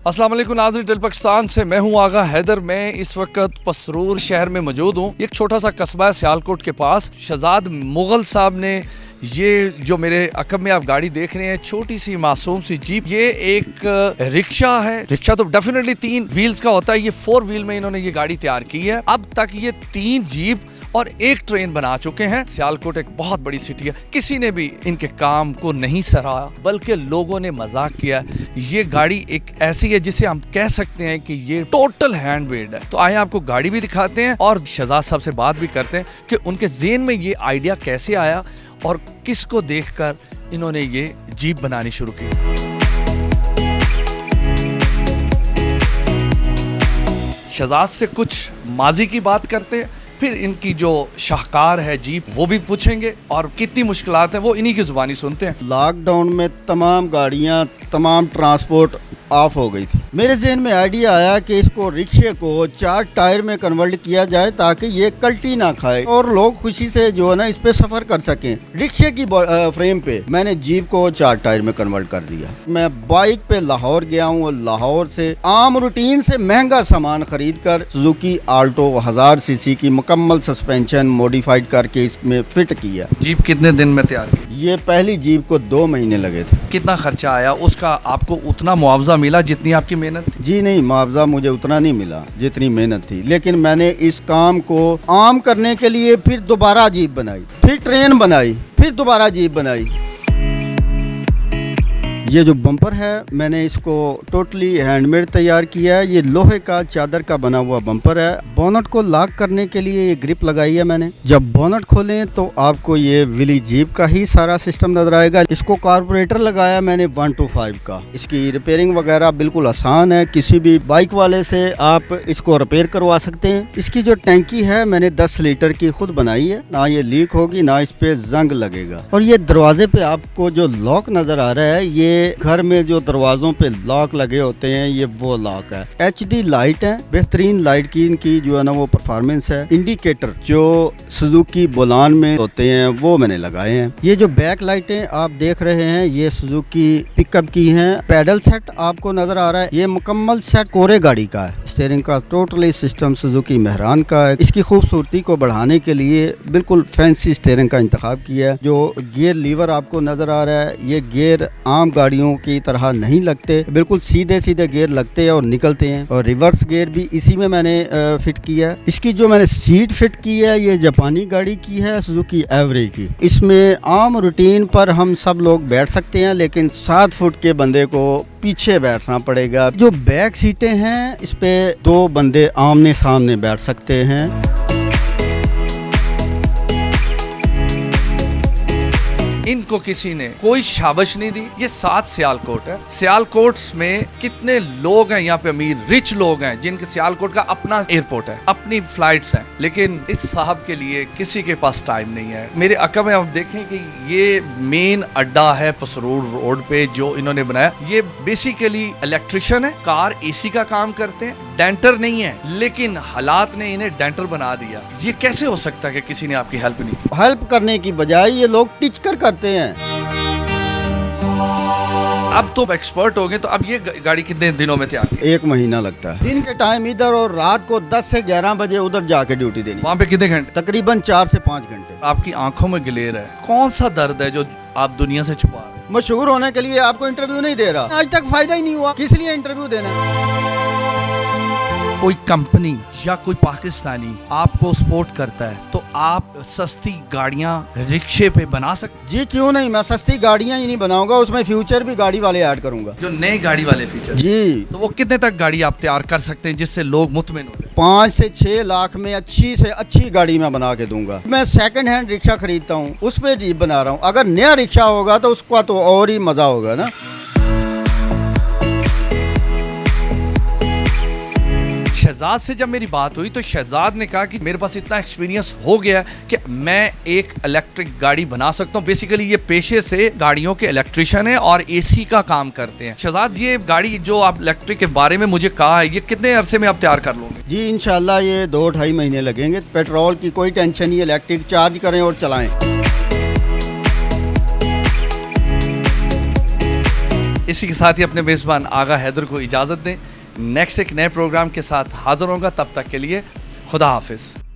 अस्सलाम वालेकुम नाज़रीन, टेल पाकिस्तान से मैं हूं आगा हैदर। मैं इस वक्त पसरूर शहर में मौजूद हूं। एक छोटा सा कस्बा है सियालकोट के पास। शहजाद मुगल साहब ने ये जो मेरे अकब में आप गाड़ी देख रहे हैं, छोटी सी मासूम सी जीप, ये एक रिक्शा है। रिक्शा तो डेफिनेटली 3 व्हील्स का होता है, ये 4 व्हील में इन्होंने ये गाड़ी तैयार की है। अब तक ये 3 जीप और 1 ट्रेन बना चुके हैं। सियालकोट एक बहुत बड़ी सिटी है, किसी ने भी इनके काम को नहीं सराहा, बल्कि लोगों ने मजाक किया। ये गाड़ी एक ऐसी है जिसे हम कह सकते हैं कि ये टोटल हैंडमेड है। तो आए आपको गाड़ी भी दिखाते हैं और शहजाद साहब से बात भी करते हैं कि उनके ज़हन में ये आइडिया कैसे आया और किसको देखकर इन्होंने ये जीप बनानी शुरू की। शहजाद से कुछ माजी की बात करते हैं, फिर इनकी जो शाहकार है जीप वो भी पूछेंगे और कितनी मुश्किलात हैं वो इन्हीं की जुबानी सुनते हैं। लॉकडाउन में तमाम गाड़ियां, तमाम ट्रांसपोर्ट ऑफ हो गई थी। मेरे जहन में आइडिया आया कि इसको रिक्शे को 4 टायर में कन्वर्ट किया जाए ताकि ये कल्टी ना खाए और लोग खुशी से जो है ना इस पे सफर कर सकें। रिक्शे की फ्रेम पे मैंने जीप को 4 टायर में कन्वर्ट कर दिया। मैं बाइक पे लाहौर गया हूँ और लाहौर से आम रूटीन से महंगा सामान खरीद कर सुजुकी आल्टो 1000 सीसी की मुकम्मल सस्पेंशन मॉडिफाइड करके इसमें फिट किया। जीप कितने दिन में तैयार की? ये पहली जीप को 2 महीने लगे थे। कितना खर्चा आया? उसका आपको उतना मुआवजा मिला जितनी आपकी मेहनत थी? जी नहीं, मुआवजा मुझे उतना नहीं मिला जितनी मेहनत थी, लेकिन मैंने इस काम को आम करने के लिए फिर दोबारा जीप बनाई, फिर ट्रेन बनाई, फिर दोबारा जीप बनाई। ये जो बम्पर है मैंने इसको टोटली हैंडमेड तैयार किया है। ये लोहे का चादर का बना हुआ बम्पर है। बोनट को लॉक करने के लिए ये ग्रिप लगाई है मैंने। जब बोनट खोलें तो आपको ये विली जीप का ही सारा सिस्टम नजर आएगा। इसको कार्बोरेटर लगाया मैंने 125 का। इसकी रिपेयरिंग वगैरह बिल्कुल आसान है, किसी भी बाइक वाले से आप इसको रिपेयर करवा सकते हैं। इसकी जो टैंकी है मैंने 10 लीटर की खुद बनाई है, ना ये लीक होगी ना इस पे जंग लगेगा। और ये दरवाजे पे आपको जो लॉक नजर आ रहा है, ये घर में जो दरवाजों पे लॉक लगे होते हैं, ये वो लॉक है। HD लाइट है, बेहतरीन लाइट की इनकी जो है ना वो परफॉर्मेंस है। इंडिकेटर जो सुजुकी बोलान में होते हैं वो मैंने लगाए हैं। ये जो बैक लाइटें आप देख रहे हैं ये सुजुकी पिकअप की हैं। पैडल सेट आपको नजर आ रहा है, ये मुकम्मल सेट कोरे गाड़ी का है। स्टीयरिंग का टोटली सिस्टम सुजुकी मेहरान का है। इसकी खूबसूरती को बढ़ाने के लिए बिल्कुल फैंसी स्टीयरिंग का इंतखाब किया है। जो गियर लीवर आपको नजर आ रहा है, ये गियर आम गाड़ियों की तरह नहीं लगते, बिल्कुल सीधे सीधे गियर लगते हैं और निकलते हैं। और रिवर्स गियर भी इसी में मैंने फिट किया है। इसकी जो मैंने सीट फिट की है ये जापानी गाड़ी की है, सुजुकी एवरी की। इसमें आम रूटीन पर हम सब लोग बैठ सकते हैं, लेकिन 7 फुट के बंदे को पीछे बैठना पड़ेगा। जो बैक सीटें हैं इस पे 2 बंदे आमने सामने बैठ सकते हैं। इनको किसी ने कोई शाबाश नहीं दी। ये 7 सियालकोट है। सियालकोट में कितने लोग हैं यहाँ पे, अमीर रिच लोग हैं जिनके सियालकोट का अपना एयरपोर्ट है, अपनी फ्लाइट्स हैं, लेकिन इस साहब के लिए किसी के पास टाइम नहीं है। मेरे अकब में आप देखें कि ये मेन अड्डा है पसरूर रोड पे जो इन्होंने बनाया। ये बेसिकली इलेक्ट्रिशियन है, कार AC का काम करते हैं, डेंटर नहीं है, लेकिन हालात ने इन्हें डेंटर बना दिया। ये कैसे हो सकता है कि किसी ने आपकी हेल्प नहीं की? हेल्प करने की बजाय ये लोग टिच कर करते हैं। अब तो एक्सपर्ट हो गए, तो अब ये गाड़ी कितने दिनों में तैयार की? 1 महीना लगता है। दिन के टाइम इधर और रात को 10 से 11 बजे उधर जाके ड्यूटी देनी। वहाँ पे कितने घंटे? तकरीबन 4 से 5 घंटे। आपकी आंखों में गिलेर है। कौन सा दर्द है जो आप दुनिया से छुपा रहे हैं? मशहूर होने के लिए आपको इंटरव्यू नहीं दे रहा, आज तक फायदा ही नहीं हुआ, किस लिए इंटरव्यू देना? कोई कंपनी या कोई पाकिस्तानी आपको सपोर्ट करता है तो आप सस्ती गाड़ियां रिक्शे पे बना सकते? जी क्यों नहीं, मैं सस्ती गाड़ियां ही नहीं बनाऊंगा, उसमें फ्यूचर भी गाड़ी वाले ऐड करूंगा। जो नए गाड़ी वाले फीचर जी, तो वो कितने तक गाड़ी आप तैयार कर सकते हैं जिससे लोग मुतमिन हो? 5 से 6 लाख में अच्छी से अच्छी गाड़ी मैं बना के दूंगा। मैं सेकंड हैंड रिक्शा खरीदता हूँ, उस पर जीप बना रहा हूँ। अगर नया रिक्शा होगा तो उसका तो और ही मजा होगा ना। शहजाद से जब मेरी बात हुई तो शहजाद ने कहा कि मेरे पास इतना एक्सपीरियंस हो गया कि मैं एक इलेक्ट्रिक गाड़ी बना सकता हूँ। बेसिकली ये पेशे से गाड़ियों के इलेक्ट्रिशियन है और AC का काम करते हैं। शहजाद, ये गाड़ी जो आप इलेक्ट्रिक के बारे में मुझे कहा है, ये कितने अरसे में आप तैयार कर लोगे? जी इंशाल्लाह ये 2-2.5 महीने लगेंगे। पेट्रोल की कोई टेंशन नहीं, इलेक्ट्रिक चार्ज करें और चलाएं। इसी के साथ ही अपने मेज़बान आगा हैदर को इजाज़त दें। नेक्स्ट एक नए प्रोग्राम के साथ हाज़िर होगा, तब तक के लिए खुदा हाफिज़।